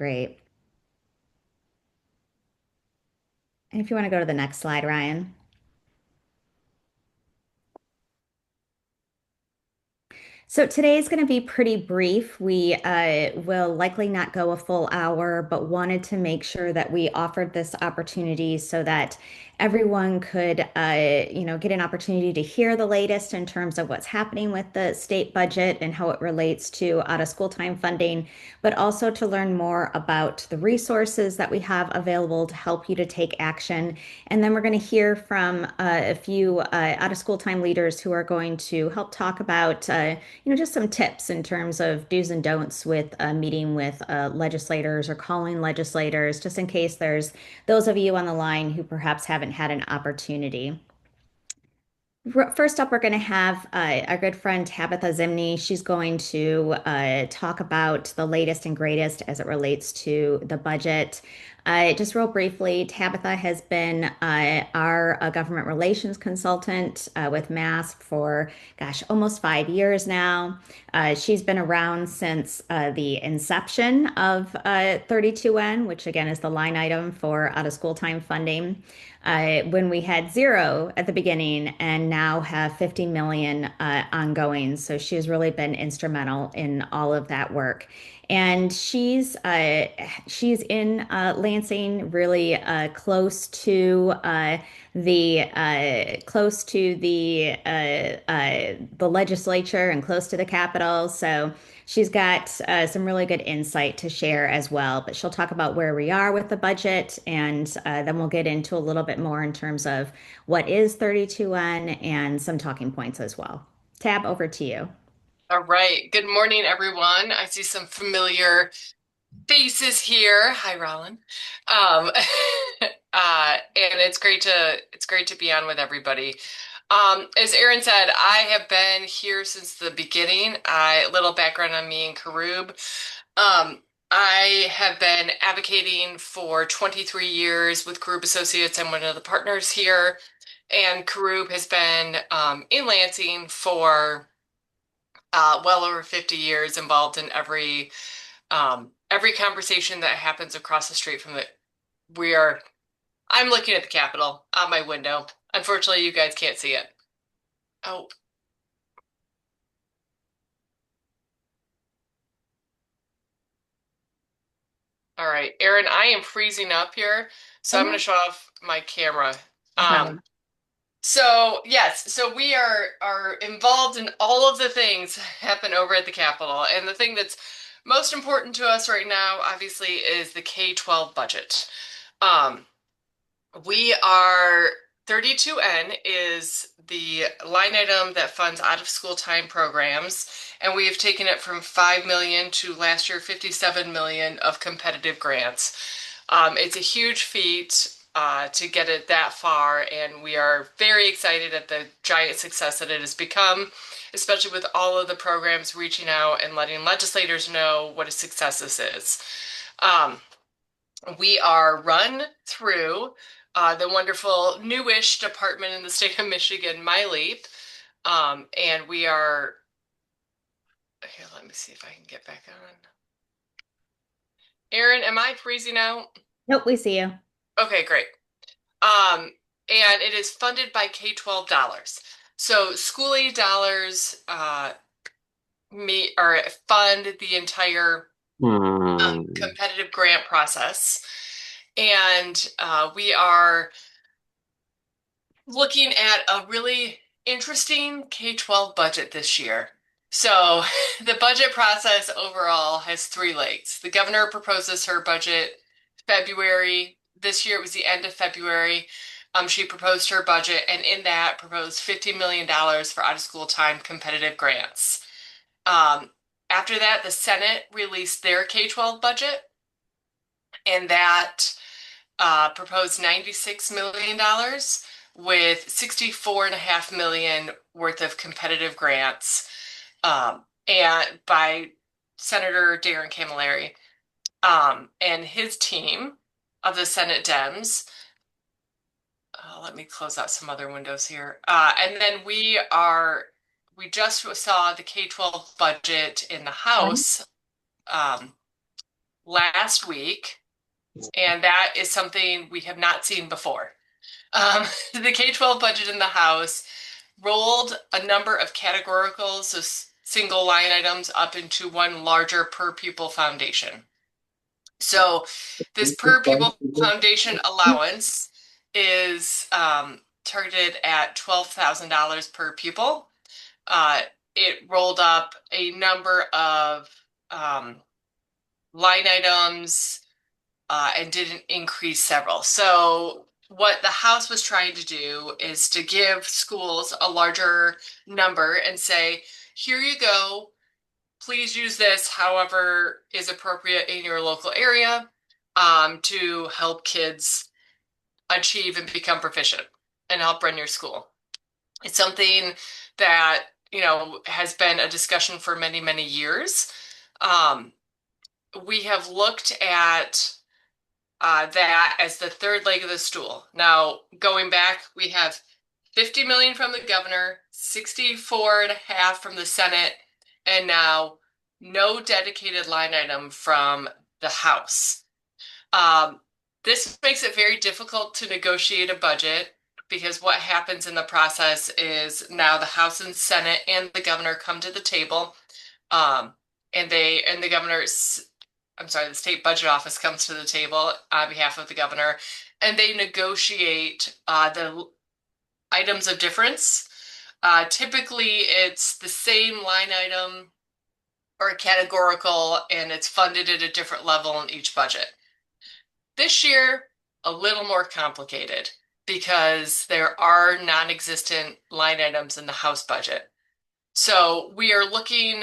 great. And if you want to go to the next slide, Ryan. So today is going to be pretty brief. We will likely not go a full hour, but wanted to make sure that we offered this opportunity so that everyone could, get an opportunity to hear the latest in terms of what's happening with the state budget and how it relates to out of school time funding, but also to learn more about the resources that we have available to help you to take action. And then we're going to hear from a few out of school time leaders who are going to help talk about just some tips in terms of do's and don'ts with meeting with legislators or calling legislators, just in case there's those of you on the line who perhaps haven't had an opportunity. First up, we're going to have our good friend Tabitha Zimney. She's going to talk about the latest and greatest as it relates to the budget. Just real briefly, Tabitha has been our government relations consultant with MASP for, gosh, almost 5 years now. She's been around since the inception of 32N, which again is the line item for out of school time funding, when we had zero at the beginning and now have 50 million ongoing. So she's really been instrumental in all of that work. And she's in Lansing, really close to the legislature and close to the Capitol. So she's got some really good insight to share as well. But she'll talk about where we are with the budget, and then we'll get into a little bit more in terms of what is 32N and some talking points as well. Tab, over to you. All right. Good morning, everyone. I see some familiar faces here. Hi, Rollin. Um, and it's great to be on with everybody. As Erin said, I have been here since the beginning. A little background on me and Karub. Um, I have been advocating for 23 years with Karub Associates. I'm one of the partners here, and Karub has been in Lansing for well over 50 years, involved in every conversation that happens across the street from the we are I'm looking at the Capitol out my window. Unfortunately, you guys can't see it. Oh, all right. Erin, I am freezing up here, so Oh I'm going no, to shut off my camera. no Um, problem. so yes, so we are involved in all of the things happen over at the Capitol, and the thing that's most important to us right now, obviously, is the K-12 budget. Um, We are 32N is the line item that funds out of school time programs, and we have taken it from 5 million to last year 57 million of competitive grants. It's a huge feat to get it that far, and we are very excited at the giant success that it has become, especially with all of the programs reaching out and letting legislators know what a success this is. Um, we are run through the wonderful newish department in the state of Michigan, MyLeap. And we are, here, let me see if I can get back on. Erin, am I freezing out? Nope, we see you. Okay, great. Um, and it is funded by K-12 dollars. So school aid dollars or fund the entire Hmm. competitive grant process. And we are looking at a really interesting K-12 budget this year. So the budget process overall has three legs. The governor proposes her budget February. This year it was the end of February. She proposed her budget, and in that proposed $50 million for out-of-school time competitive grants. Um, After that, the Senate released their K-12 budget, and that proposed $96 million with 64.5 million worth of competitive grants, and by Senator Darren Camilleri, and his team of the Senate Dems. Let me close out some other windows here. And then we just saw the K-12 budget in the House um, last week, and that is something we have not seen before. Um, the K-12 budget in the House rolled a number of categoricals, so single line items, up into one larger per pupil foundation. So this per pupil foundation allowance is targeted at $12,000 per pupil. Uh, it rolled up a number of um, line items and didn't increase several. So what the House was trying to do is to give schools a larger number and say, here you go. Please use this however is appropriate in your local area to help kids achieve and become proficient and help run your school. It's something that, has been a discussion for many, many years. Um, we have looked at that as the third leg of the stool. Now, going back, we have 50 million from the governor, 64 and a half from the Senate, and now no dedicated line item from the House. Um, this makes it very difficult to negotiate a budget because what happens in the process is now the House and Senate and the governor come to the table, um, and the governor's, I'm sorry, the state budget office comes to the table on behalf of the governor, and they negotiate the items of difference. Typically, it's the same line item or a categorical, and it's funded at a different level in each budget. This year, a little more complicated because there are non-existent line items in the House budget. So we are looking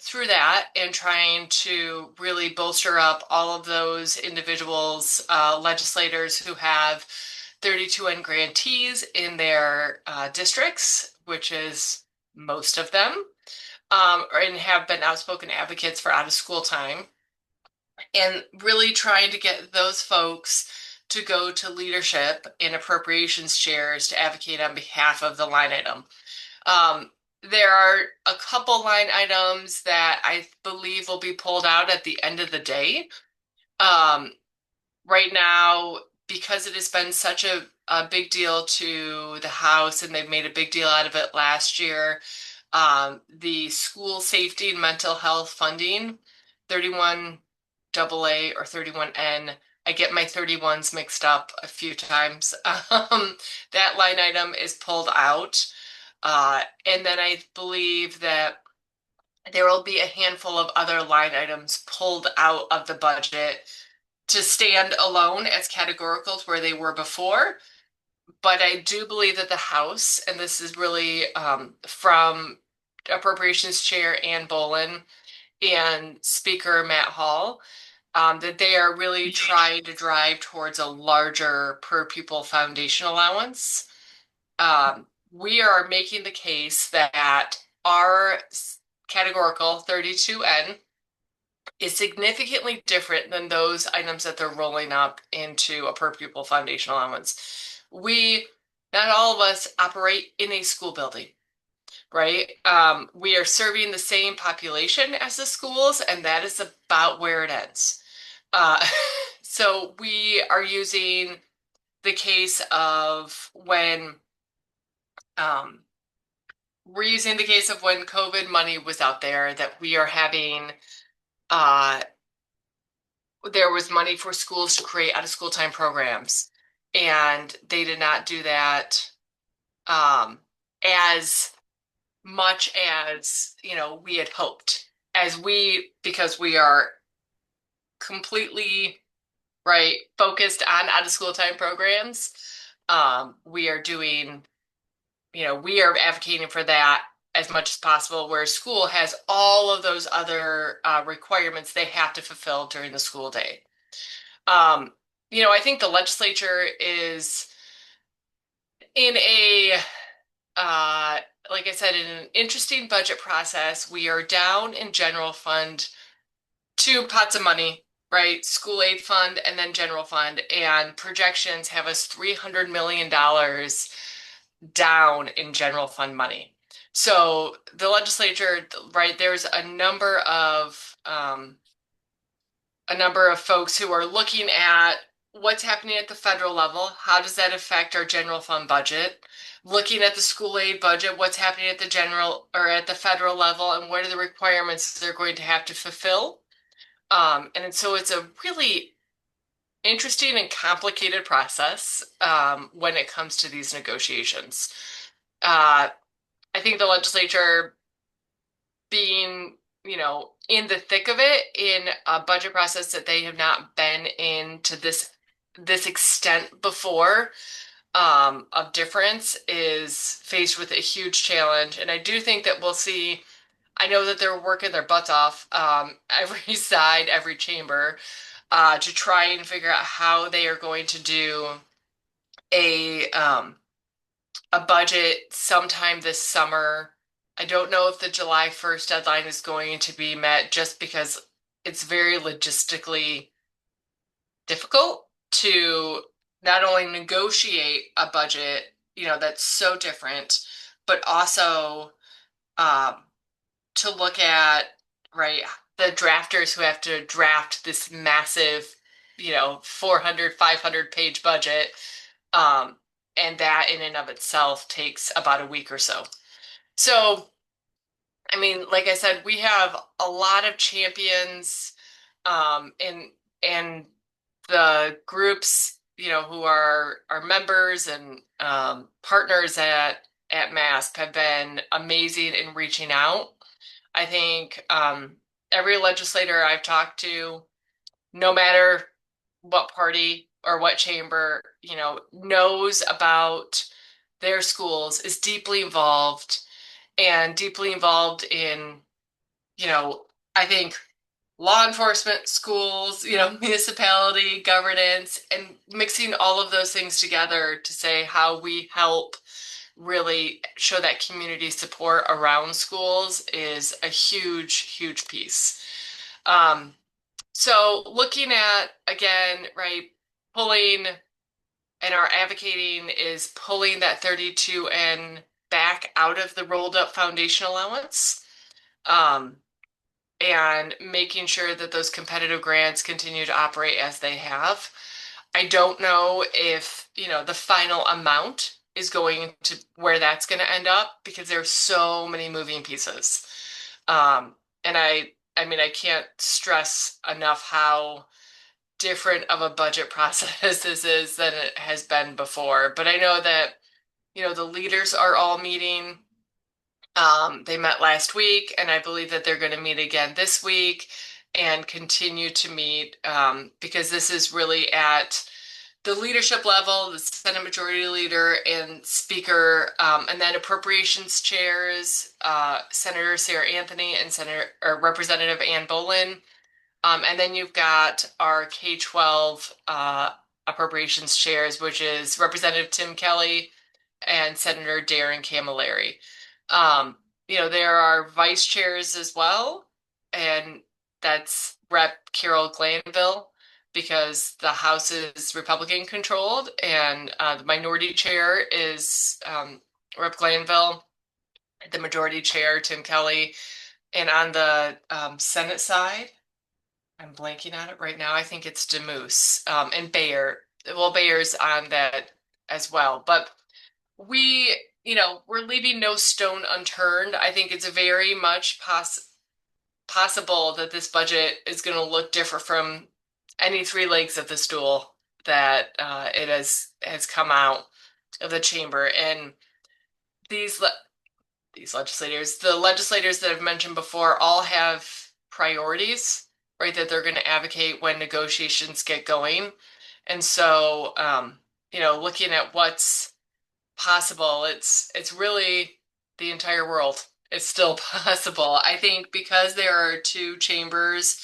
through that and trying to really bolster up all of those individuals, legislators who have 32N grantees in their districts, which is most of them, and have been outspoken advocates for out of school time, and really trying to get those folks to go to leadership and appropriations chairs to advocate on behalf of the line item. There are a couple line items that I believe will be pulled out at the end of the day. Um, right now, because it has been such a big deal to the House and they've made a big deal out of it last year, the school safety and mental health funding, 31AA or 31N. I get my 31s mixed up a few times. That line item is pulled out. And then I believe that there will be a handful of other line items pulled out of the budget to stand alone as categoricals where they were before. But I do believe that the House, and this is really from Appropriations Chair Ann Bolin and Speaker Matt Hall, that they are really trying to drive towards a larger per pupil foundation allowance. We are making the case that our categorical 32N is significantly different than those items that they're rolling up into a per pupil foundation allowance. Not all of us operate in a school building, right? We are serving the same population as the schools, and that is about where it ends. Uh, so we are using the case of when um, we're using the case of when COVID money was out there that we are having uh, there was money for schools to create out of school time programs, and they did not do that um, as much as we had hoped. Because we are completely right focused on out of school time programs, we are doing we are advocating for that as much as possible, where school has all of those other requirements they have to fulfill during the school day. Um, I think the legislature is in uh, like I said, in an interesting budget process. We are down in general fund two pots of money, right? School aid fund and then general fund. And projections have us $300 million down in general fund money. So the legislature, right, there's a number of a number of folks who are looking at what's happening at the federal level. How does that affect our general fund budget? Looking at the school aid budget, what's happening at the general or at the federal level, and what are the requirements they're going to have to fulfill. And so it's a really interesting and complicated process when it comes to these negotiations. Uh, I think the legislature being, in the thick of it in a budget process that they have not been in to this extent before, of difference is faced with a huge challenge. And I do think that we'll see, I know that they're working their butts off, every side, every chamber, to try and figure out how they are going to do a um, a budget sometime this summer. I don't know if the July 1st deadline is going to be met just because it's very logistically difficult to not only negotiate a budget, that's so different, but also um, to look at, right, the drafters who have to draft this massive, 400, 500 page budget. Um, and that in and of itself takes about a week or so. So, I mean, like I said, we have a lot of champions, and the groups, who are our members and partners at MASP have been amazing in reaching out. I think every legislator I've talked to, no matter what party or what chamber, knows about their schools, is deeply involved in, I think law enforcement, schools, municipality, governance, and mixing all of those things together to say how we help really show that community support around schools is a huge, huge piece. Um, so looking at, again, right, pulling and our advocating is pulling that 32N back out of the rolled up foundation allowance, um, and making sure that those competitive grants continue to operate as they have. I don't know if, the final amount is going to where that's going to end up because there's so many moving pieces. Um, and I mean, I can't stress enough how different of a budget process this is than it has been before. But I know that, the leaders are all meeting. They met last week, and I believe that they're going to meet again this week and continue to meet, because this is really at the leadership level, the Senate Majority Leader and Speaker, and then appropriations chairs, Senator Sarah Anthony and Senator or Representative Ann Bolin. And then you've got our K-12 appropriations chairs, which is Representative Tim Kelly and Senator Darren Camilleri. Um, there are vice chairs as well, and that's Rep. Carol Glanville because the House is Republican controlled, and the minority chair is Rep. Glanville, the majority chair, Tim Kelly, and on the Senate side, I'm blanking on it right now. I think it's DeMoose, and Bayer. Well, Bayer's on that as well. But we're leaving no stone unturned. I think it's very much possible that this budget is going to look different from any three legs of the stool that it has come out of the chamber. And these these legislators, the legislators that I've mentioned before, all have priorities, right, that they're going to advocate when negotiations get going. And so, looking at what's possible, it's really the entire world. It's still possible. I think because there are two chambers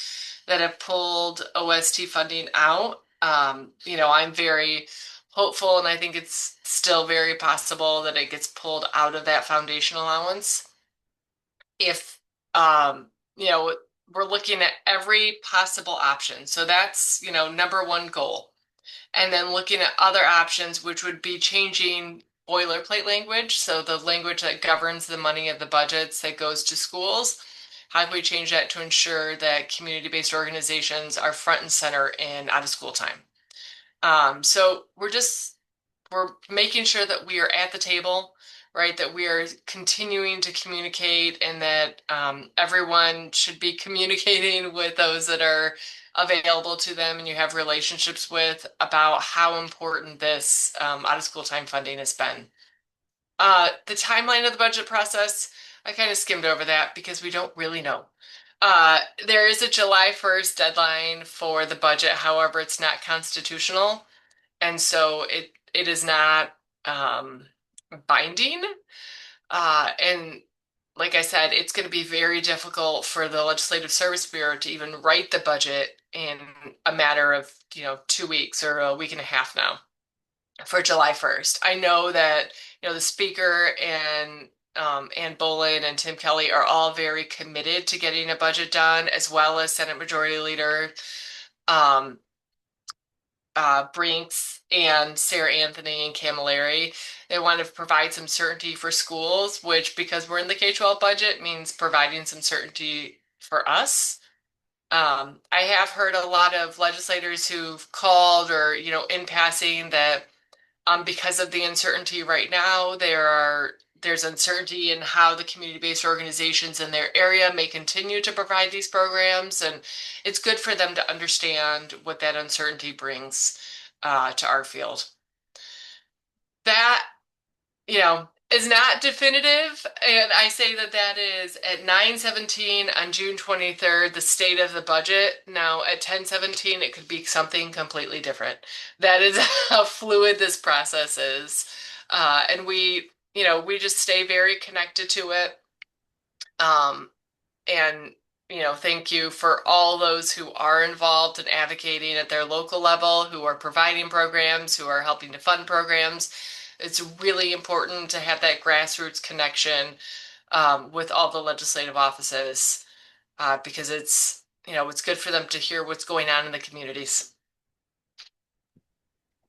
that have pulled OST funding out, I'm very hopeful, and I think it's still very possible that it gets pulled out of that foundation allowance. If, um, you know, we're looking at every possible option. So that's, number one goal. And then looking at other options, which would be changing boilerplate language, so the language that governs the money of the budgets that goes to schools, How can we change that to ensure that community-based organizations are front and center in out of school time? So we're making sure that we are at the table, right? That we are continuing to communicate and that everyone should be communicating with those that are available to them and you have relationships with about how important this out of school time funding has been. The timeline of the budget process, I kind of skimmed over that because we don't really know. There is a July 1st deadline for the budget. However, it's not constitutional. And so it is not binding. And like I said, it's going to be very difficult for the Legislative Service Bureau to even write the budget in a matter of, 2 weeks or a week and a half now for July 1st. I know that, the Speaker and Ann Bolin and Tim Kelly are all very committed to getting a budget done, as well as Senate Majority Leader um, Brinks and Sarah Anthony and Camilleri. They want to provide some certainty for schools, which, because we're in the K-12 budget, means providing some certainty for us. I have heard a lot of legislators who've called or, in passing that because of the uncertainty right now, there's uncertainty in how the community-based organizations in their area may continue to provide these programs, and it's good for them to understand what that uncertainty brings to our field. That, is not definitive, and I say that that is at 9:17 on June 23rd, the state of the budget. Now, at 10:17, it could be something completely different. That is how fluid this process is. And we just stay very connected to it. Um, and, thank you for all those who are involved in advocating at their local level, who are providing programs, who are helping to fund programs. It's really important to have that grassroots connection with all the legislative offices because it's good for them to hear what's going on in the communities.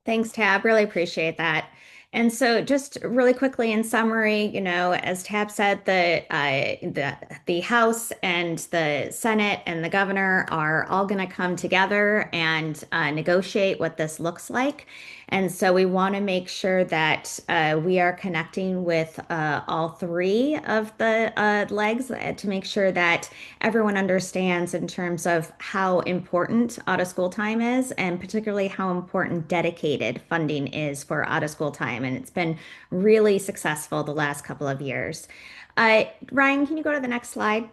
Thanks, Tab. Really appreciate that. And so, just really quickly in summary, as Tab said, the House and the Senate and the governor are all going to come together and negotiate what this looks like. And so, we want to make sure that we are connecting with all three of the legs to make sure that everyone understands in terms of how important out of school time is, and particularly how important dedicated funding is for out of school time. And it's been really successful the last couple of years. Ryan, can you go to the next slide?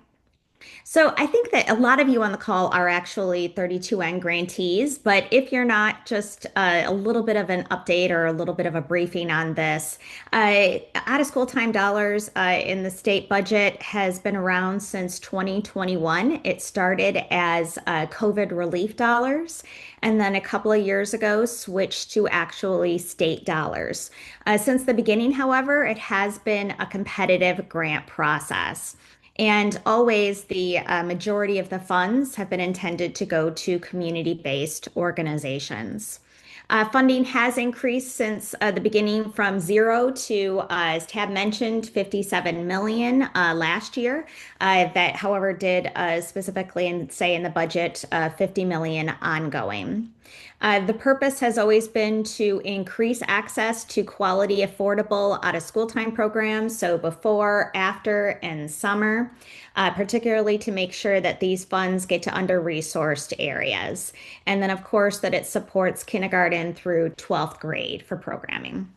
So I think that a lot of you on the call are actually 32N grantees, but if you're not, just a little bit of an update or a little bit of a briefing on this. Out of school time dollars in the state budget has been around since 2021. It started as COVID relief dollars, and then a couple of years ago switched to actually state dollars. Since the beginning, however, it has been a competitive grant process. And always the majority of the funds have been intended to go to community-based organizations. Funding has increased since the beginning from zero to, as Tab mentioned, 57 million last year. That, however, did specifically say in the budget 50 million ongoing. The purpose has always been to increase access to quality, affordable out of school time programs. So before, after, and summer, particularly to make sure that these funds get to under-resourced areas. And then, of course, that it supports kindergarten through 12th grade for programming.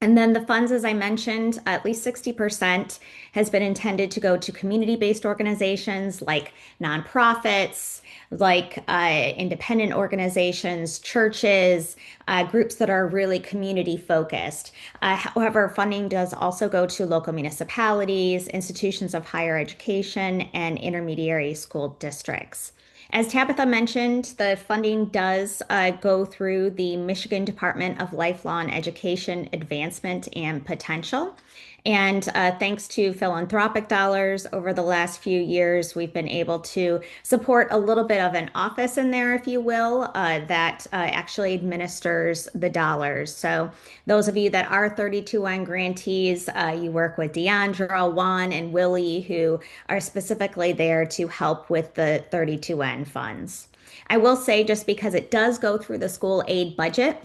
And then the funds, as I mentioned, at least 60% has been intended to go to community-based organizations like nonprofits, like independent organizations, churches, groups that are really community focused. However, funding does also go to local municipalities, institutions of higher education, and intermediary school districts. As Tabitha mentioned, the funding does go through the Michigan Department of Lifelong Education Advancement and Potential. And thanks to philanthropic dollars over the last few years, we've been able to support a little bit of an office in there, if you will, that actually administers the dollars. So, those of you that are 32N grantees, you work with Deandra, Juan, and Willie, who are specifically there to help with the 32N funds. I will say, just because it does go through the school aid budget,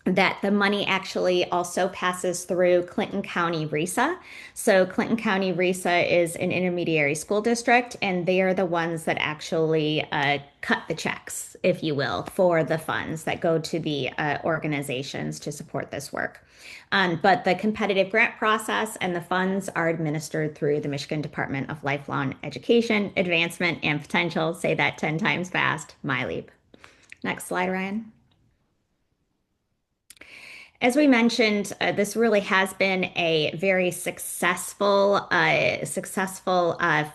that the money actually also passes through Clinton County RESA. So Clinton County RESA is an intermediary school district, and they are the ones that actually cut the checks, if you will, for the funds that go to the organizations to support this work. But the competitive grant process and the funds are administered through the Michigan Department of Lifelong Education, Advancement, and Potential. Say that 10 times fast, MyLeap. Next slide, Ryan. As we mentioned, this really has been a very successful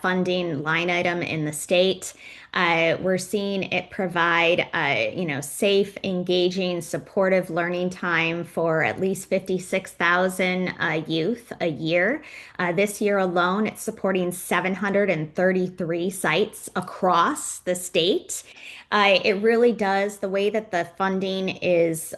funding line item in the state. We're seeing it provide, safe, engaging, supportive learning time for at least 56,000 youth a year. This year alone, it's supporting 733 sites across the state. It really does. The way that the funding is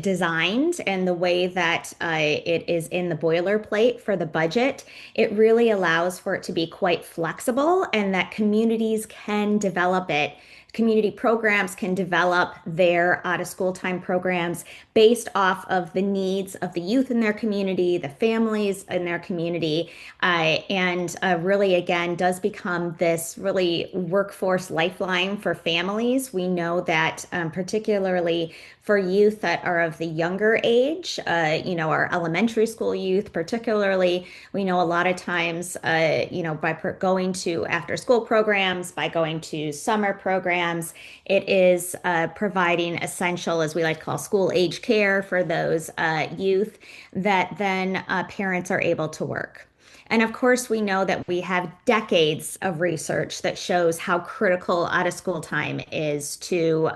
designed and the way that it is in the boilerplate for the budget, it really allows for it to be quite flexible and that communities can develop it. Community programs can develop their out of school time programs based off of the needs of the youth in their community, the families in their community, and really, again, does become this really workforce lifeline for families. We know that, particularly for youth that are of the younger age, our elementary school youth, particularly, we know a lot of times, by going to after school programs, by going to summer programs, it is providing essential, as we like to call school age care for those youth that then parents are able to work. And of course, we know that we have decades of research that shows how critical out of school time is to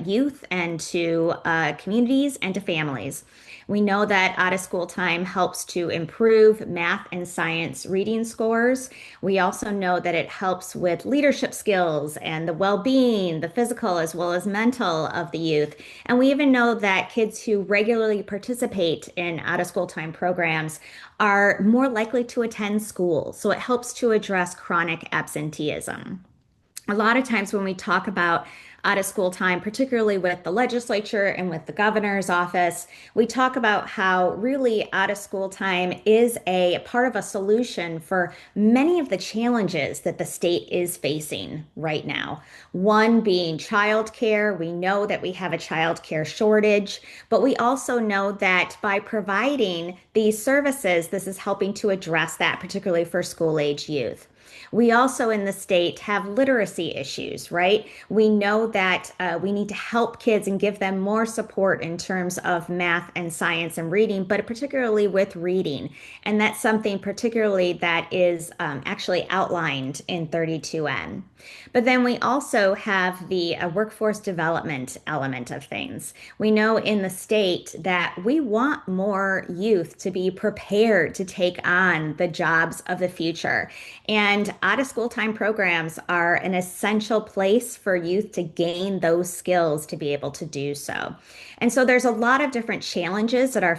youth and to communities and to families. We know that out of school time helps to improve math and science reading scores. We also know that it helps with leadership skills and the well being, the physical as well as mental of the youth. And we even know that kids who regularly participate in out of school time programs are more likely to attend school. So it helps to address chronic absenteeism. A lot of times when we talk about out of school time, particularly with the legislature and with the governor's office, we talk about how really out of school time is a part of a solution for many of the challenges that the state is facing right now. One being childcare. We know that we have a childcare shortage, but we also know that by providing these services, this is helping to address that, particularly for school age youth. We also in the state have literacy issues, right? We know that we need to help kids and give them more support in terms of math and science and reading, but particularly with reading. And that's something particularly that is actually outlined in 32N. But then we also have the workforce development element of things. We know in the state that we want more youth to be prepared to take on the jobs of the future. And out of school time programs are an essential place for youth to gain those skills to be able to do so. And so there's a lot of different challenges that our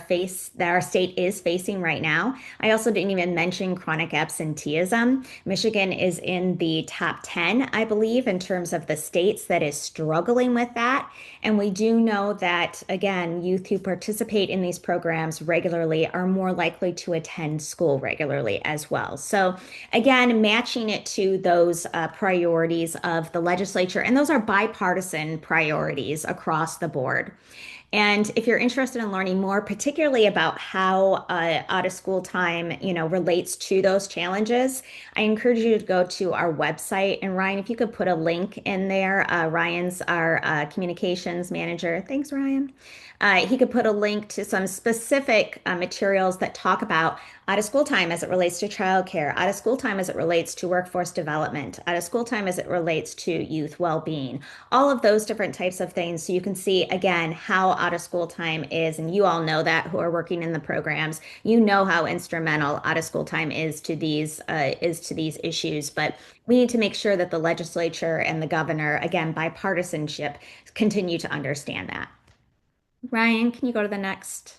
state is facing right now. I also didn't even mention chronic absenteeism. Michigan is in the top 10, I believe, in terms of the states that is struggling with that. And we do know that, again, youth who participate in these programs regularly are more likely to attend school regularly as well. So again, matching it to those priorities of the legislature, and those are bipartisan priorities across the board. And if you're interested in learning more, particularly about how out of school time, relates to those challenges, I encourage you to go to our website. And Ryan, if you could put a link in there, Ryan's our communications manager. Thanks, Ryan. He could put a link to some specific materials that talk about out of school time as it relates to childcare, out of school time as it relates to workforce development, out of school time as it relates to youth well-being, all of those different types of things. So you can see again how out of school time is, and you all know that who are working in the programs, you know how instrumental out of school time is to these issues. But we need to make sure that the legislature and the governor, again, bipartisanship, continue to understand that. Ryan, can you go to the next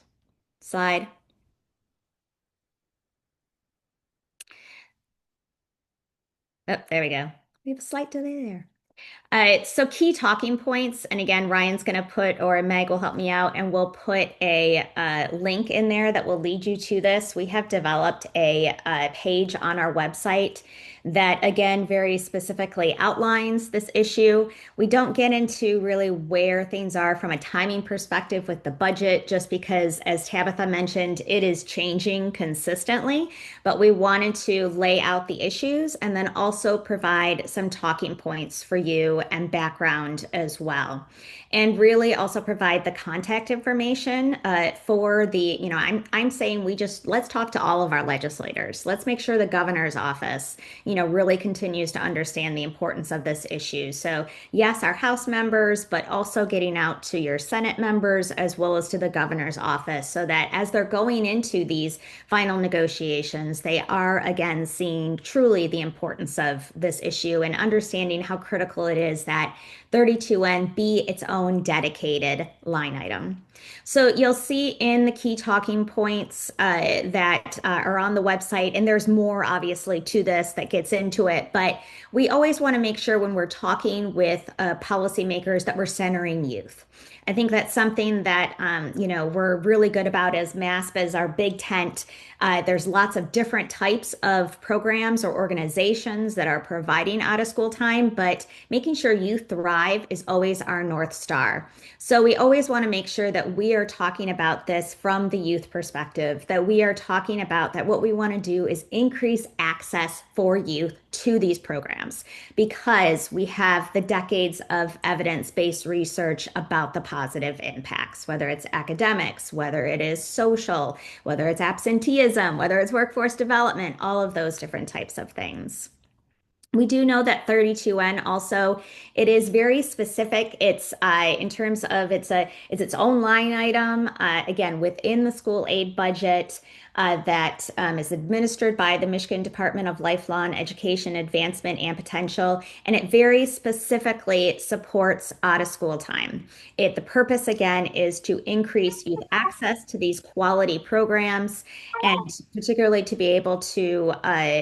slide? Oh, there we go. We have a slight delay there. So key talking points, and again, Ryan's going to put, or Meg will help me out, and we'll put a link in there that will lead you to this. We have developed a page on our website that, again, very specifically outlines this issue. We don't get into really where things are from a timing perspective with the budget, just because, as Tabitha mentioned, it is changing consistently. But we wanted to lay out the issues and then also provide some talking points for you and background as well. And really also provide the contact information for I'm saying let's talk to all of our legislators. Let's make sure the governor's office, really continues to understand the importance of this issue. So yes, our House members, but also getting out to your Senate members as well as to the governor's office so that as they're going into these final negotiations, they are again seeing truly the importance of this issue and understanding how critical it is that 32N be its own dedicated line item. So you'll see in the key talking points that are on the website, and there's more obviously to this that gets into it, but we always want to make sure when we're talking with policymakers that we're centering youth. I think that's something that we're really good about as MASP as our big tent. There's lots of different types of programs or organizations that are providing out of school time, but making sure youth thrive is always our North Star. So we always want to make sure that we are talking about this from the youth perspective, that we are talking about that what we want to do is increase access for youth to these programs because we have the decades of evidence-based research about the positive impacts, whether it's academics, whether it is social, whether it's absenteeism, whether it's workforce development, all of those different types of things. We do know that 32N also, it is very specific. It's in terms of it's its own line item, again, within the school aid budget that is administered by the Michigan Department of Lifelong Education Advancement and Potential, and it very specifically supports out of school time. The purpose again is to increase youth access to these quality programs and particularly to be able to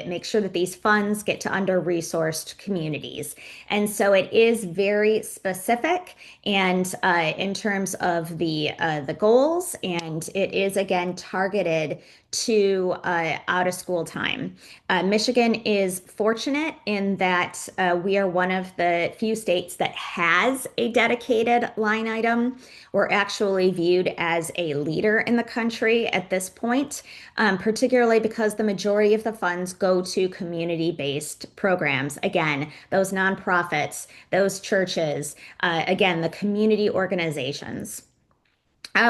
make sure that these funds get to under-resourced communities. And so it is very specific and in terms of the goals, and it is again targeted to out of school time. Michigan is fortunate in that we are one of the few states that has a dedicated line item. We're actually viewed as a leader in the country at this point, particularly because the majority of the funds go to community-based programs. Again, those nonprofits, those churches, again, the community organizations.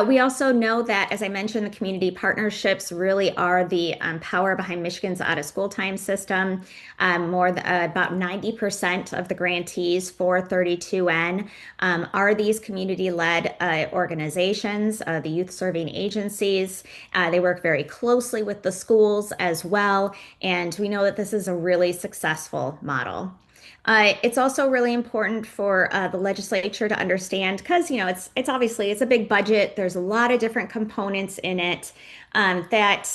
We also know that, as I mentioned, the community partnerships really are the power behind Michigan's out of school time system. About 90% of the grantees for 32N are these community-led organizations, the youth serving agencies. They work very closely with the schools as well, and we know that this is a really successful model. It's also really important for the legislature to understand because it's obviously it's a big budget. There's a lot of different components in it. That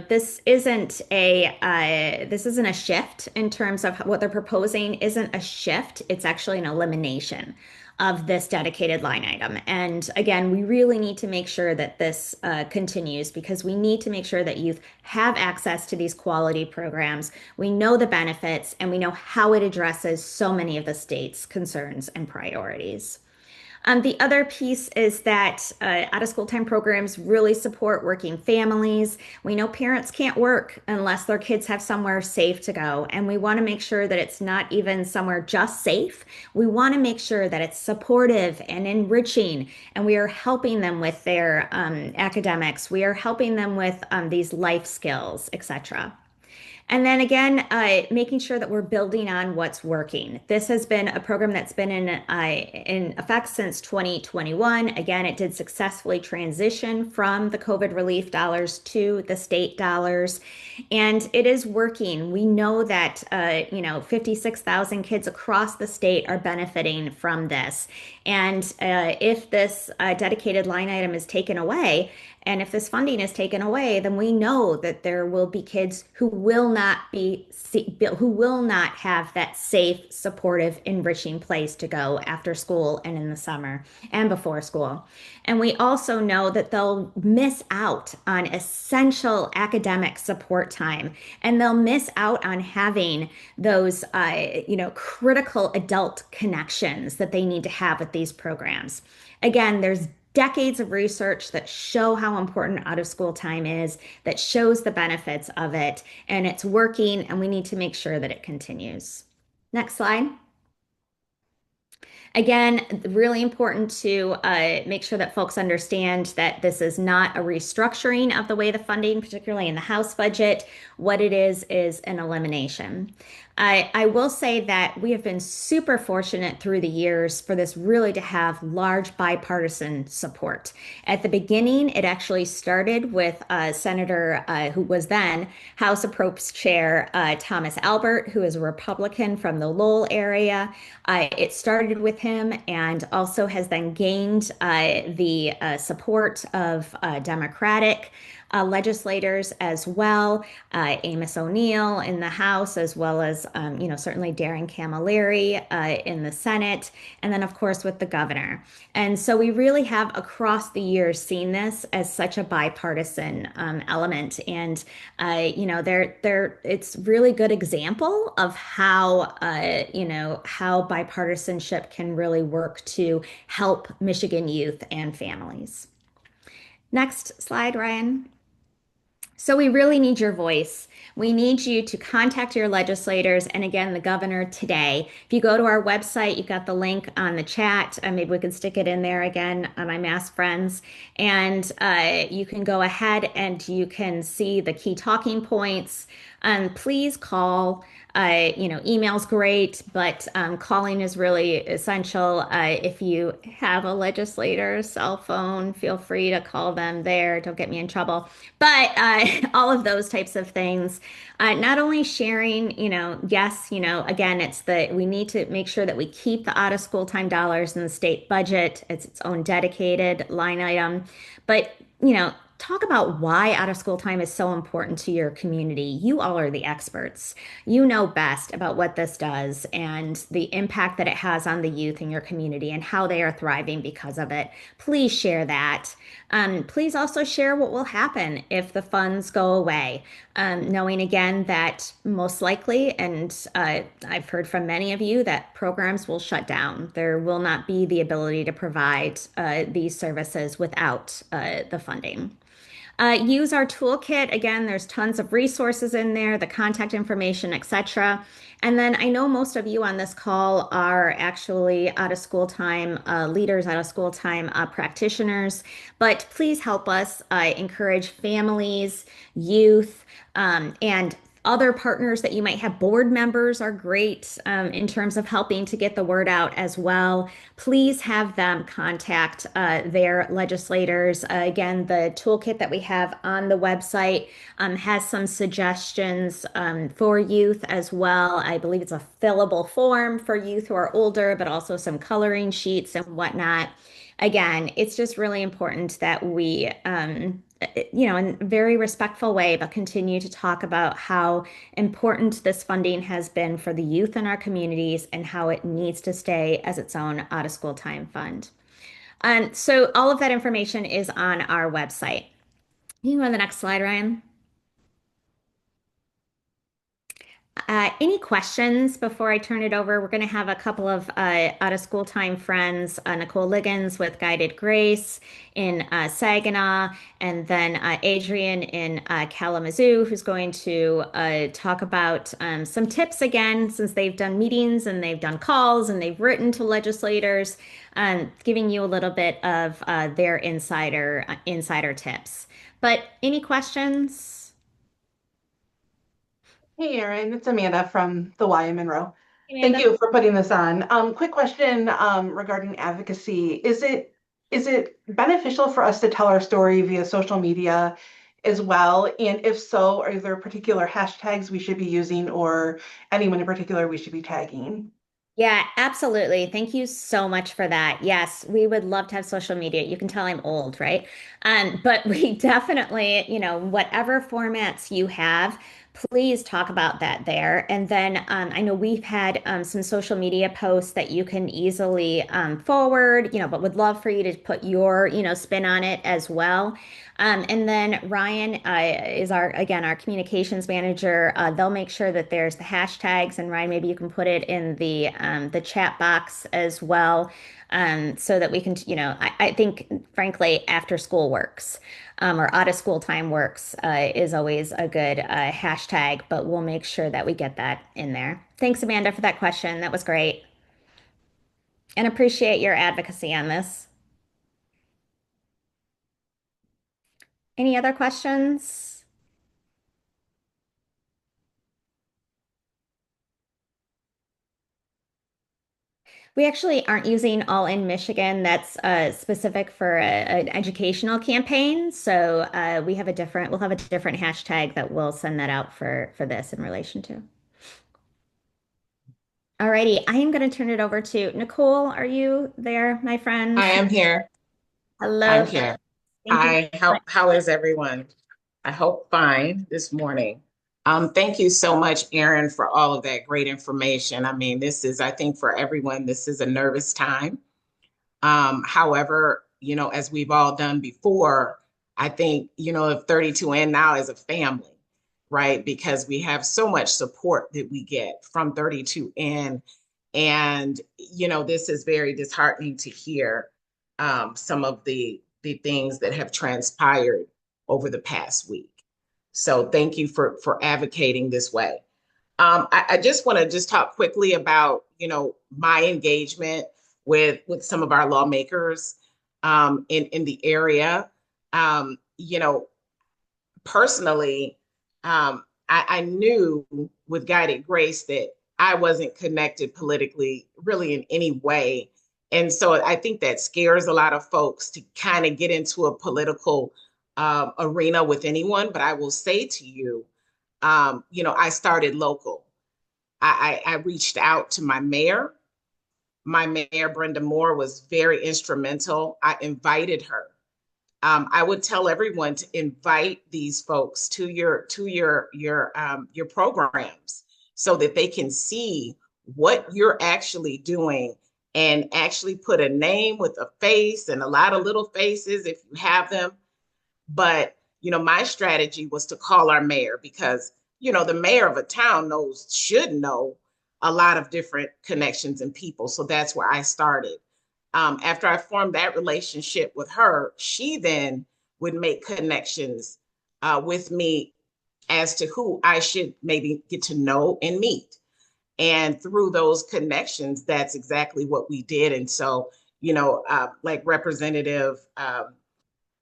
this isn't a shift in terms of what they're proposing. Isn't a shift. It's actually an elimination of this dedicated line item. And again, we really need to make sure that this continues because we need to make sure that youth have access to these quality programs. We know the benefits and we know how it addresses so many of the state's concerns and priorities. The other piece is that out of school time programs really support working families. We know parents can't work unless their kids have somewhere safe to go. And we want to make sure that it's not even somewhere just safe. We want to make sure that it's supportive and enriching. And we are helping them with their academics. We are helping them with these life skills, etc. And then again, making sure that we're building on what's working. This has been a program that's been in effect since 2021. Again, it did successfully transition from the COVID relief dollars to the state dollars, and it is working. We know that 56,000 kids across the state are benefiting from this. And if this dedicated line item is taken away, and if this funding is taken away, then we know that there will be kids who will not have that safe, supportive, enriching place to go after school and in the summer and before school. And we also know that they'll miss out on essential academic support time, and they'll miss out on having those, critical adult connections that they need to have with these programs. Again, there's decades of research that show how important out of school time is, that shows the benefits of it, and it's working, and we need to make sure that it continues. Next slide. Again, really important to make sure that folks understand that this is not a restructuring of the way the funding, particularly in the House budget. What it is an elimination. I will say that we have been super fortunate through the years for this really to have large bipartisan support. At the beginning, it actually started with Senator, who was then House Appropriates Chair Thomas Albert, who is a Republican from the Lowell area. It started with him and also has then gained the support of Democratic legislators as well, Amos O'Neill in the House, as well as, certainly Darren Camilleri in the Senate, and then, of course, with the governor. And so we really have across the years seen this as such a bipartisan element. And, it's really good example of how bipartisanship can really work to help Michigan youth and families. Next slide, Ryan. So we really need your voice. We need you to contact your legislators and again, the governor today. If you go to our website, you've got the link on the chat. Maybe we can stick it in there again, my MASP friends. And you can go ahead and you can see the key talking points. Please call. Email's great, but calling is really essential. If you have a legislator's cell phone, feel free to call them there. Don't get me in trouble. But all of those types of things, not only sharing, yes, again, we need to make sure that we keep the out of school time dollars in the state budget. It's its own dedicated line item. But, talk about why out of school time is so important to your community. You all are the experts. You know best about what this does and the impact that it has on the youth in your community and how they are thriving because of it. Please share that. Please also share what will happen if the funds go away. Knowing again that most likely, and I've heard from many of you, that programs will shut down. There will not be the ability to provide these services without the funding. Use our toolkit. Again, there's tons of resources in there, the contact information, etc. And then I know most of you on this call are actually out of school time leaders, out of school time practitioners, but please help us encourage families, youth, and other partners that you might have. Board members are great in terms of helping to get the word out as well. Please have them contact their legislators. Again, the toolkit that we have on the website has some suggestions for youth as well. I believe it's a fillable form for youth who are older, but also some coloring sheets and whatnot. Again, it's just really important that we in a very respectful way, but continue to talk about how important this funding has been for the youth in our communities and how it needs to stay as its own out of school time fund. So all of that information is on our website. You can go to the next slide, Ryan. Any questions before I turn it over? We're going to have a couple of out of school time friends, Nicole Liggins with Guided Grace in Saginaw, and then Adrian in Kalamazoo, who's going to talk about some tips again, since they've done meetings and they've done calls and they've written to legislators, giving you a little bit of their insider tips. But any questions? Hey Erin, it's Amanda from the Y in Monroe. Thank Amanda. you for putting this on. Quick question regarding advocacy. Is it beneficial for us to tell our story via social media as well? And if so, are there particular hashtags we should be using or anyone in particular we should be tagging? Yeah, absolutely. Thank you so much for that. Yes, we would love to have social media. You can tell I'm old, right? But we definitely, whatever formats you have, please talk about that there. And then I know we've had some social media posts that you can easily forward, but would love for you to put your, spin on it as well. And then Ryan is our communications manager. They'll make sure that there's the hashtags, and Ryan, maybe you can put it in the chat box as well, so that we can, I think, frankly, after school works, or out of school time works, is always a good hashtag, but we'll make sure that we get that in there. Thanks, Amanda, for that question. That was great, and appreciate your advocacy on this. Any other questions? We actually aren't using All in Michigan. That's specific for an educational campaign. So we'll have a different hashtag that we'll send that out for this in relation to. Alrighty, I am going to turn it over to Nicole. Are you there, my friend? I am here. Hello. I'm here. Thank you Hi, so much. how is everyone? I hope fine this morning. Thank you so much, Erin, for all of that great information. I mean, I think for everyone, this is a nervous time. However, as we've all done before, I think, if 32 and now is a family, right? Because we have so much support that we get from 32 in. And, this is very disheartening to hear some of the things that have transpired over the past week. So thank you for advocating this way. I just want to just talk quickly about, my engagement with some of our lawmakers in the area. You know, personally, I knew with Guided Grace that I wasn't connected politically really in any way. And so I think that scares a lot of folks to kind of get into a political arena with anyone. But I will say to you, I started local. I reached out to my mayor. My mayor, Brenda Moore, was very instrumental. I invited her. I would tell everyone to invite these folks to your programs so that they can see what you're actually doing and actually put a name with a face and a lot of little faces if you have them. But, my strategy was to call our mayor because, the mayor of a town should know a lot of different connections and people. So that's where I started. After I formed that relationship with her, she then would make connections with me as to who I should maybe get to know and meet. And through those connections, that's exactly what we did. And so, like Representative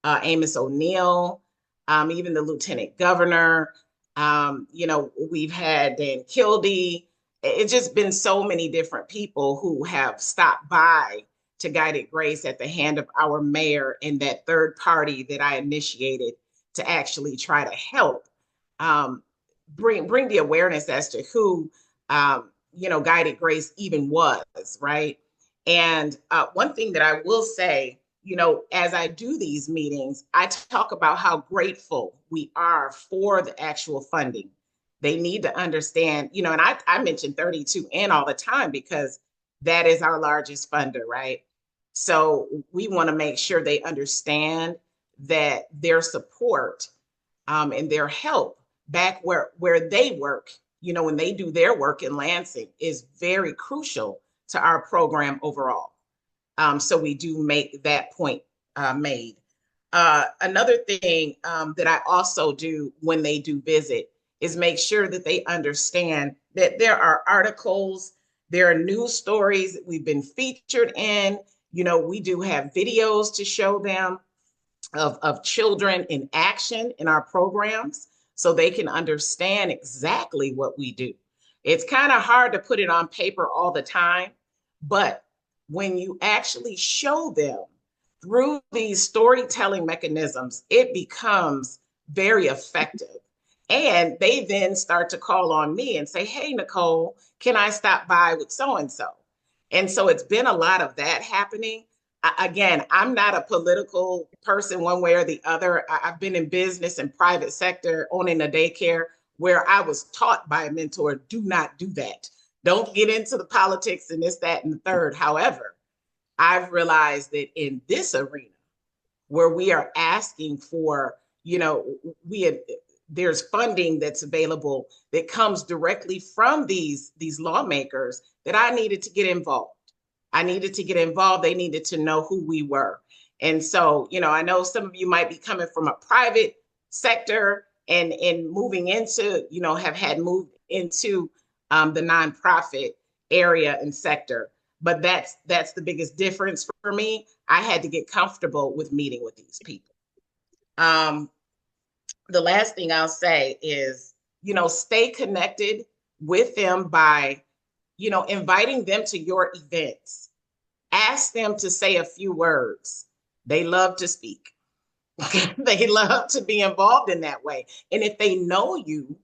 Amos O'Neill, even the lieutenant governor. We've had Dan Kildee. It's just been so many different people who have stopped by to Guided Grace at the hand of our mayor and that third party that I initiated to actually try to help bring the awareness as to who Guided Grace even was, right? And one thing that I will say, as I do these meetings, I talk about how grateful we are for the actual funding. They need to understand, and I mention 32 and all the time because that is our largest funder, right? So we want to make sure they understand that their support and their help back where they work, when they do their work in Lansing is very crucial to our program overall. So we do make that point made. Another thing that I also do when they do visit is make sure that they understand that there are articles, there are news stories that we've been featured in. We do have videos to show them of children in action in our programs. so they can understand exactly what we do. It's kind of hard to put it on paper all the time, but when you actually show them through these storytelling mechanisms, it becomes very effective. And they then start to call on me and say, hey, Nicole, can I stop by with so and so? And so it's been a lot of that happening. Again, I'm not a political person one way or the other. I've been in business and private sector, owning a daycare, where I was taught by a mentor, do not do that. Don't get into the politics and this, that, and the third. However, I've realized that in this arena where we are asking for, you know, we have, there's funding that's available that comes directly from these lawmakers, that I needed to get involved. I needed to get involved. They needed to know who we were. And so, you know, I know some of you might be coming from a private sector and moving into, you know, have had moved into the nonprofit area and sector. But that's the biggest difference for me. I had to get comfortable with meeting with these people. The last thing I'll say is, you know, stay connected with them by, you know, inviting them to your events. Ask them to say a few words. They love to speak. They love to be involved in that way. And if they know you,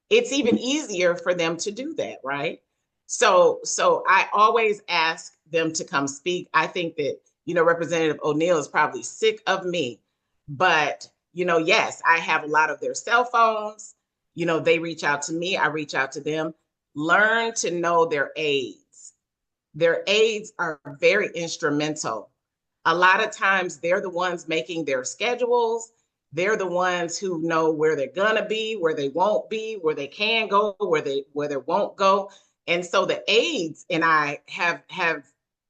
it's even easier for them to do that, right? So I always ask them to come speak. I think that, you know, Representative O'Neill is probably sick of me, but, you know, yes, I have a lot of their cell phones. You know, they reach out to me, I reach out to them. Learn to know their aides. Their aides are very instrumental. A lot of times they're the ones making their schedules. They're the ones who know where they're gonna be, where they won't be, where they can go, where they won't go. And so the aides and I have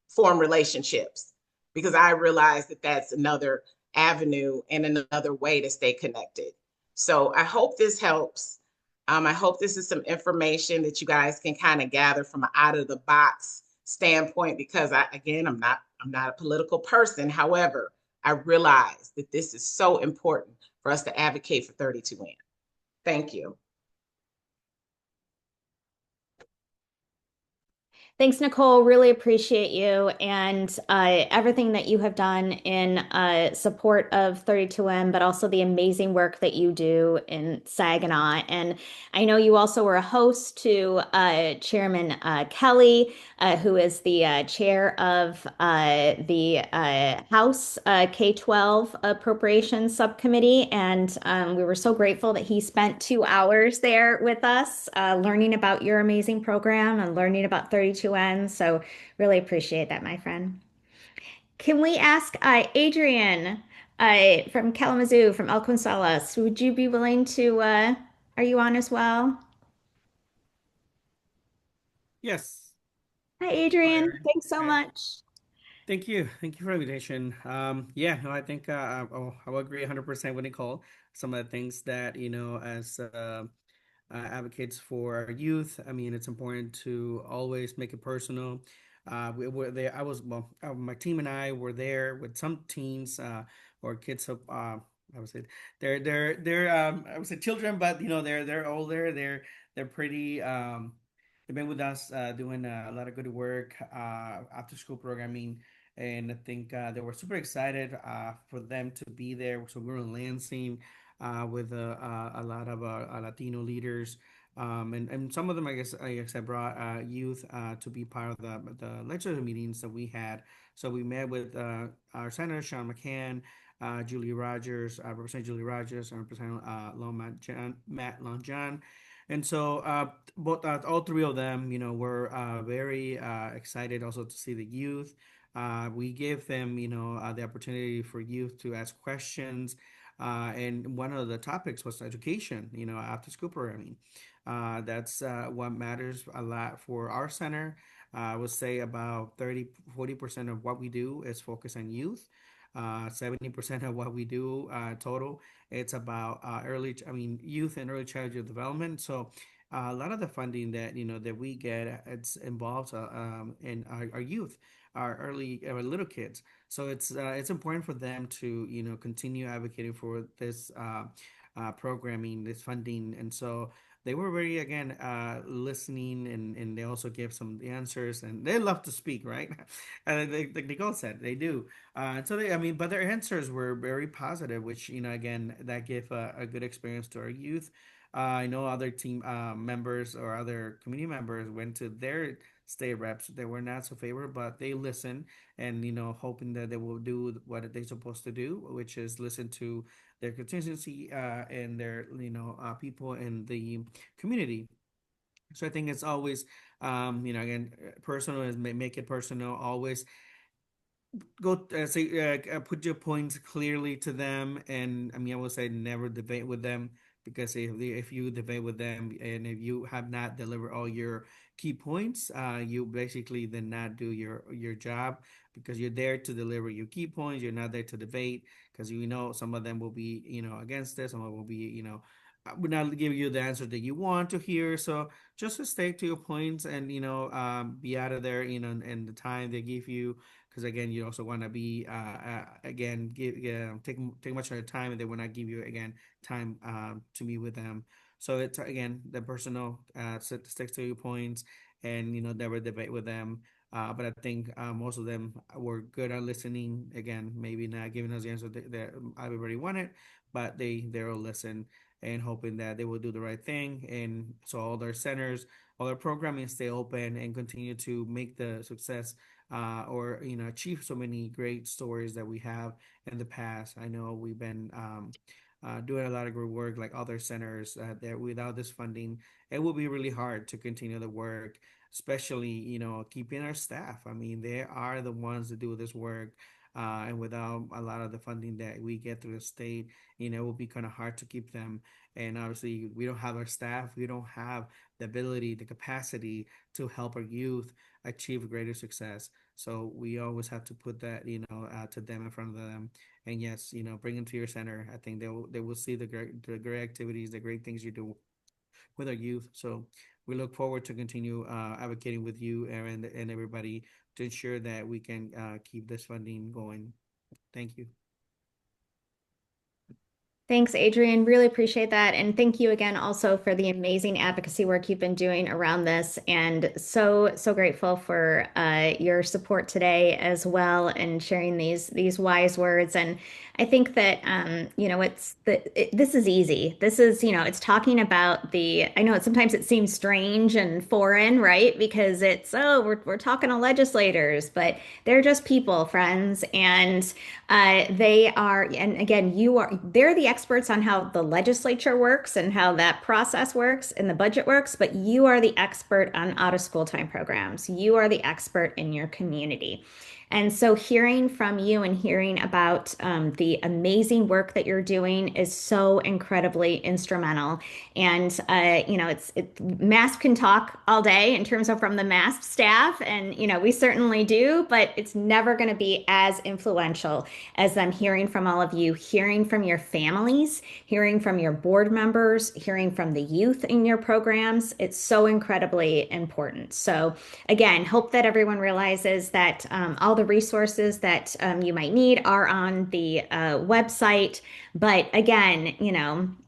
formed relationships because I realize that that's another avenue and another way to stay connected. So I hope this helps. I hope this is some information that you guys can kind of gather from an out of the box standpoint, because I'm not a political person. However, I realize that this is so important for us to advocate for 32N. Thank you. Thanks, Nicole. Really appreciate you and everything that you have done in support of 32M, but also the amazing work that you do in Saginaw. And I know you also were a host to Chairman Kelly, who is the chair of the House K-12 Appropriations Subcommittee. And we were so grateful that he spent 2 hours there with us, learning about your amazing program and learning about 32N. So really appreciate that, my friend. Can we ask Adrian from Kalamazoo, from El Consalas, would you be willing to, are you on as well? Yes. Hi, Hi, Adrian. Erin. Thanks so Hi. much. Thank you. Thank you for the invitation. Yeah, no, I think I will agree 100% with Nicole. Some of the things that, as advocates for our youth, I mean, it's important to always make it personal. We were there. My team and I were there with some teens or kids of, I would say they're I would say children, but they're older. They're pretty. They've been with us doing a lot of good work after school programming, and I think they were super excited for them to be there. So we were in Lansing with a lot of Latino leaders. And some of them, I brought youth to be part of the legislative meetings that we had. So we met with our Senator Sean McCann, Julie Rogers, Representative Julie Rogers, and Representative Matt Longjohn. And so, both all three of them, were very excited also to see the youth. We gave them, the opportunity for youth to ask questions. And one of the topics was education, after school programming. That's what matters a lot for our center. I would say about 40% of what we do is focused on youth. 70% of what we do total, it's about youth and early childhood development. So a lot of the funding that that we get, it's involves in our youth, our little kids. So it's important for them to continue advocating for this programming, this funding, and so they were very again listening, and they also gave some answers, and they love to speak, right? Like Nicole said, they do. And so they, I mean, but their answers were very positive, which again that gave a good experience to our youth. I know other team members or other community members went to their state reps. They were not so favorable, but they listened, and hoping that they will do what they're supposed to do, which is listen to their constituency and their people in the community. So I think it's always again, personal is make it personal. Always go say put your points clearly to them, and I mean I would say never debate with them, because if you debate with them and if you have not delivered all your key points, you basically then not do your job, because you're there to deliver your key points. You're not there to debate, because some of them will be against this, some of them will be would not give you the answer that you want to hear. So just to stay to your points, and be out of there in the time they give you, because again you also want to be again take much of your time, and they will not give you again time to meet with them. So it's again the personal stick to your points, and never debate with them. But I think most of them were good at listening. Again, maybe not giving us the answer that everybody wanted, but they'll listen, and hoping that they will do the right thing. And so all their centers, all their programming stay open and continue to make the success or achieve so many great stories that we have in the past. I know we've been doing a lot of good work like other centers that without this funding, it will be really hard to continue the work, especially keeping our staff. I mean, they are the ones that do this work. And without a lot of the funding that we get through the state, it will be kind of hard to keep them. And obviously, we don't have our staff. We don't have the ability, the capacity to help our youth achieve greater success. So we always have to put that, to them, in front of them. And yes, bring them to your center. I think they will see the great activities, the great things you do with our youth. So we look forward to continue advocating with you, and everybody, to ensure that we can keep this funding going. Thank you. Thanks, Adrian. Really appreciate that. And thank you again also for the amazing advocacy work you've been doing around this. And so, so grateful for your support today as well, and sharing these wise words. And I think that, this is easy. This is, it's talking about I know sometimes it seems strange and foreign, right? Because we're talking to legislators, but they're just people, friends. And they are, and again, they're the experts on how the legislature works and how that process works and the budget works, but you are the expert on out of school time programs. You are the expert in your community. And so hearing from you and hearing about the amazing work that you're doing is so incredibly instrumental. And MASP can talk all day in terms of from the MASP staff, and we certainly do, but it's never going to be as influential as them hearing from all of you, hearing from your families, hearing from your board members, hearing from the youth in your programs. It's so incredibly important. So again, hope that everyone realizes that all the resources that you might need are on the website. But again,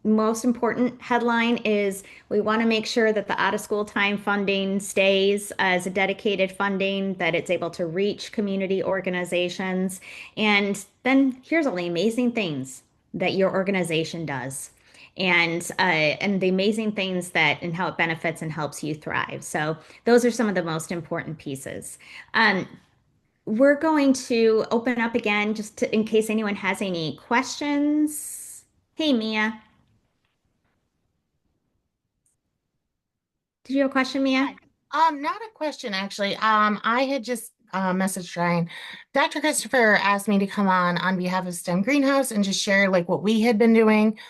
most important headline is we want to make sure that the out of school time funding stays as a dedicated funding, that it's able to reach community organizations. And then here's all the amazing things that your organization does. And the amazing things that and how it benefits and helps you thrive. So those are some of the most important pieces. We're going to open up again in case anyone has any questions. Hey, Mia. Did you have a question, Mia? Not a question actually. I had just messaged Ryan. Dr. Christopher asked me to come on behalf of STEM Greenhouse and just share like what we had been doing.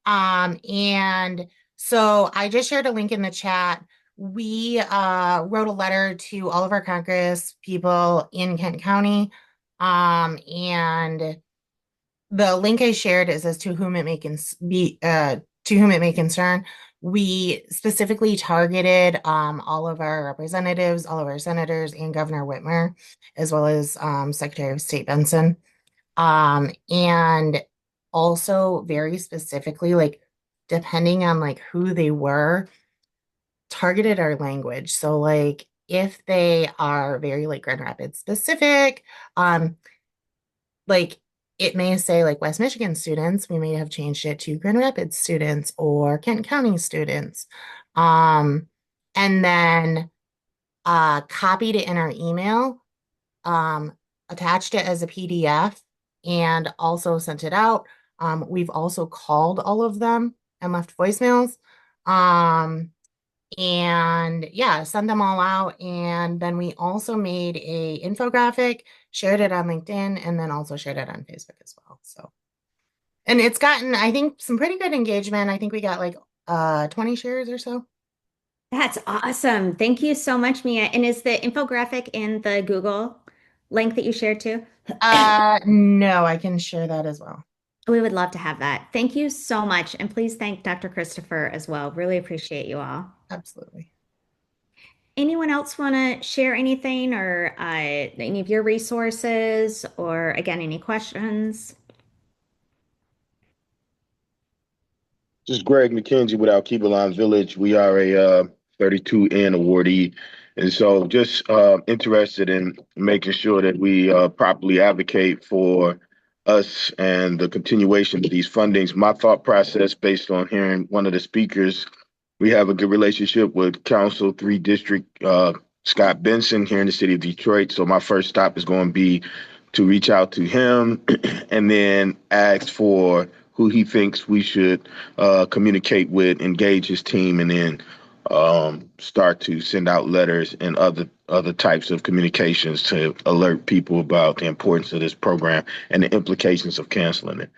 And so I just shared a link in the chat. We wrote a letter to all of our Congress people in Kent County. And the link I shared is as to whom it may concern. We specifically targeted all of our representatives, all of our senators, and Governor Whitmer, as well as Secretary of State Benson. And also very specifically, like depending on like who they were, targeted our language. So like if they are very like Grand Rapids specific, like it may say like West Michigan students, we may have changed it to Grand Rapids students or Kent County students. Um, and then copied it in our email, um, attached it as a PDF, and also sent it out. We've also called all of them and left voicemails. And yeah, sent them all out. And then we also made a infographic, shared it on LinkedIn, and then also shared it on Facebook as well. So, and it's gotten, I think, some pretty good engagement. I think we got like 20 shares or so. That's awesome. Thank you so much, Mia. And is the infographic in the Google link that you shared too? No, I can share that as well. We would love to have that. Thank you so much. And please thank Dr. Christopher as well. Really appreciate you all. Absolutely. Anyone else want to share anything or any of your resources or again, any questions? This is Greg McKenzie with Alkebulan Village. We are a 32N awardee. And so just interested in making sure that we properly advocate for us and the continuation of these fundings. My thought process, based on hearing one of the speakers, we have a good relationship with Council 3 District Scott Benson here in the city of Detroit. So my first stop is going to be to reach out to him and then ask for who he thinks we should communicate with, engage his team, and then start to send out letters and other types of communications to alert people about the importance of this program and the implications of canceling it.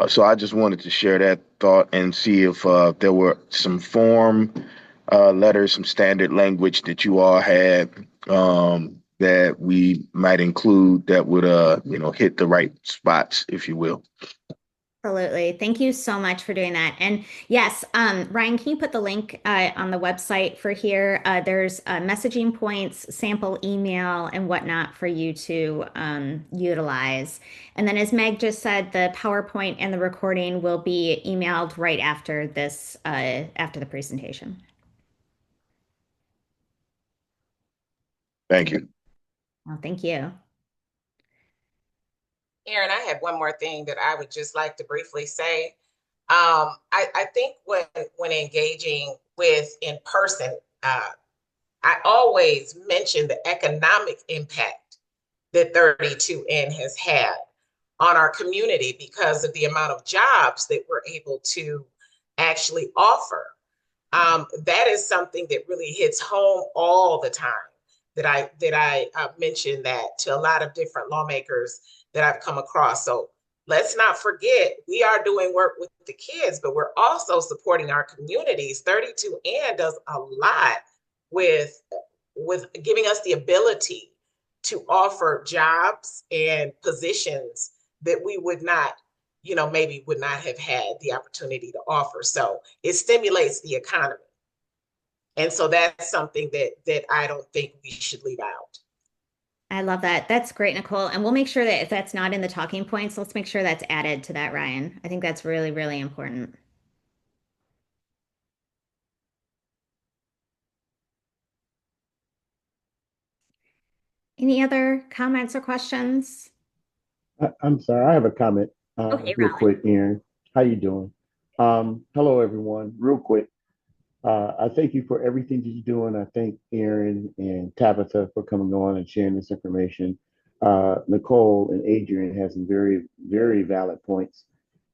So I just wanted to share that thought and see if there were some form letters, some standard language that you all had that we might include that would hit the right spots, if you will. Absolutely. Thank you so much for doing that. And yes, Ryan, can you put the link on the website for here? There's messaging points, sample email, and whatnot for you to utilize. And then, as Meg just said, the PowerPoint and the recording will be emailed right after this, after the presentation. Thank you. Well, thank you. Aaron, I had one more thing that I would just like to briefly say. I think when engaging with in person, I always mention the economic impact that 32N has had on our community because of the amount of jobs that we're able to actually offer. That is something that really hits home all the time. That I mentioned that to a lot of different lawmakers that I've come across. So let's not forget, we are doing work with the kids, but we're also supporting our communities. 32N does a lot with giving us the ability to offer jobs and positions that we would not, maybe would not have had the opportunity to offer. So it stimulates the economy. And so that's something that I don't think we should leave out. I love that. That's great, Nicole. And we'll make sure that if that's not in the talking points, let's make sure that's added to that, Ryan. I think that's really, really important. Any other comments or questions? I'm sorry, I have a comment, Okay, real Raleigh. quick, Aaron. How you doing? Hello, everyone. Real quick, I thank you for everything that you're doing. I thank Aaron and Tabitha for coming on and sharing this information. Nicole and Adrian has some very, very valid points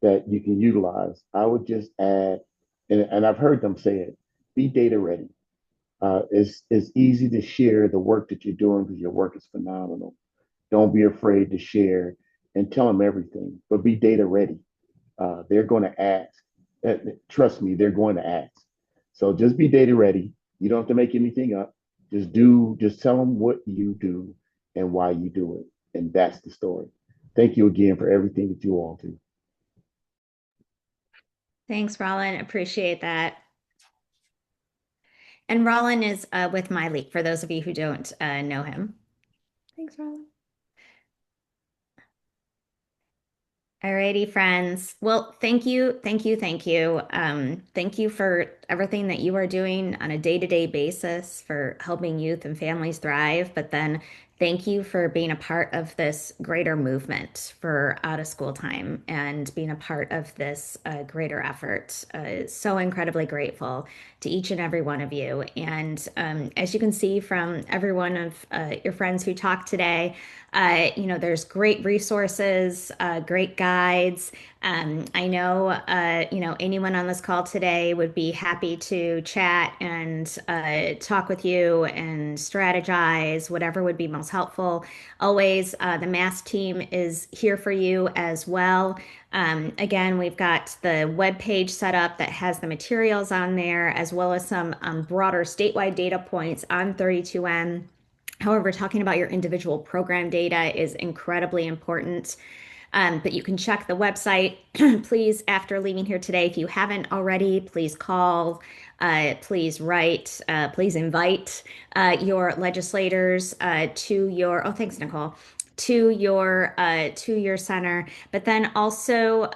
that you can utilize. I would just add, and I've heard them say it, be data ready. It's easy to share the work that you're doing because your work is phenomenal. Don't be afraid to share and tell them everything, but be data ready. They're going to ask. Trust me, they're going to ask. So just be data ready. You don't have to make anything up. Just tell them what you do and why you do it. And that's the story. Thank you again for everything that you all do. Thanks, Rollin. Appreciate that. And Rollin is with MyLeap, for those of you who don't know him. Thanks, Rollin. Alrighty, friends. Well, thank you, thank you, thank you. Thank you for everything that you are doing on a day-to-day basis for helping youth and families thrive. But then thank you for being a part of this greater movement for out of school time and being a part of this greater effort. So incredibly grateful to each and every one of you. And as you can see from every one of your friends who talked today, there's great resources, great guides. I know, anyone on this call today would be happy to chat and talk with you and strategize, whatever would be most helpful. Always, the MASP team is here for you as well. Again, we've got the web page set up that has the materials on there, as well as some broader statewide data points on 32N. However, talking about your individual program data is incredibly important. But you can check the website. Please, after leaving here today, if you haven't already, please call, please write, please invite your legislators to your, oh, thanks, Nicole, to your center. But then also,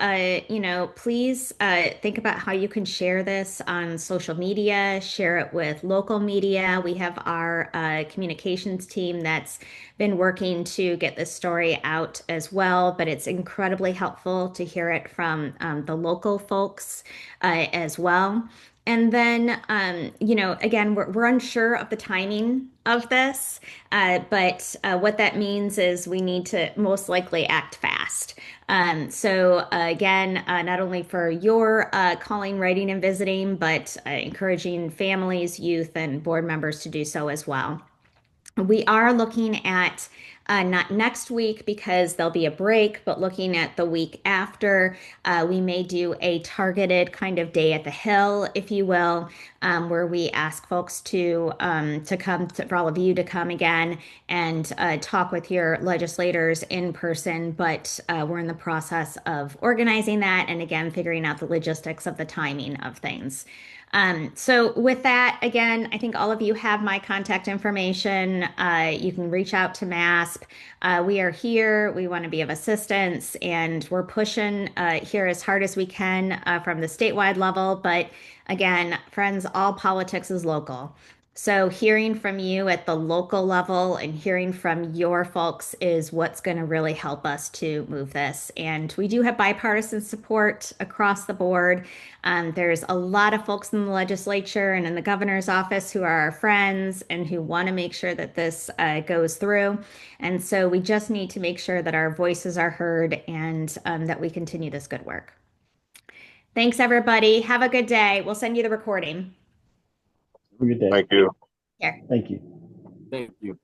please think about how you can share this on social media, share it with local media. We have our communications team that's been working to get this story out as well, but it's incredibly helpful to hear it from the local folks as well. And then, again, we're unsure of the timing of this, but what that means is we need to most likely act fast. Again, not only for your calling, writing, and visiting, but encouraging families, youth, and board members to do so as well. We are looking at not next week because there'll be a break, but looking at the week after, we may do a targeted kind of day at the Hill, if you will, where we ask folks to come, for all of you to come again and talk with your legislators in person. But we're in the process of organizing that and again figuring out the logistics of the timing of things. So with that, again, I think all of you have my contact information. You can reach out to MASP. We are here. We want to be of assistance, and we're pushing here as hard as we can from the statewide level. But again, friends, all politics is local. So hearing from you at the local level and hearing from your folks is what's going to really help us to move this. And we do have bipartisan support across the board. There's a lot of folks in the legislature and in the governor's office who are our friends and who want to make sure that this goes through. And so we just need to make sure that our voices are heard and that we continue this good work. Thanks, everybody. Have a good day. We'll send you the recording. Have a good day. Thank you. Here. Thank you. Thank you.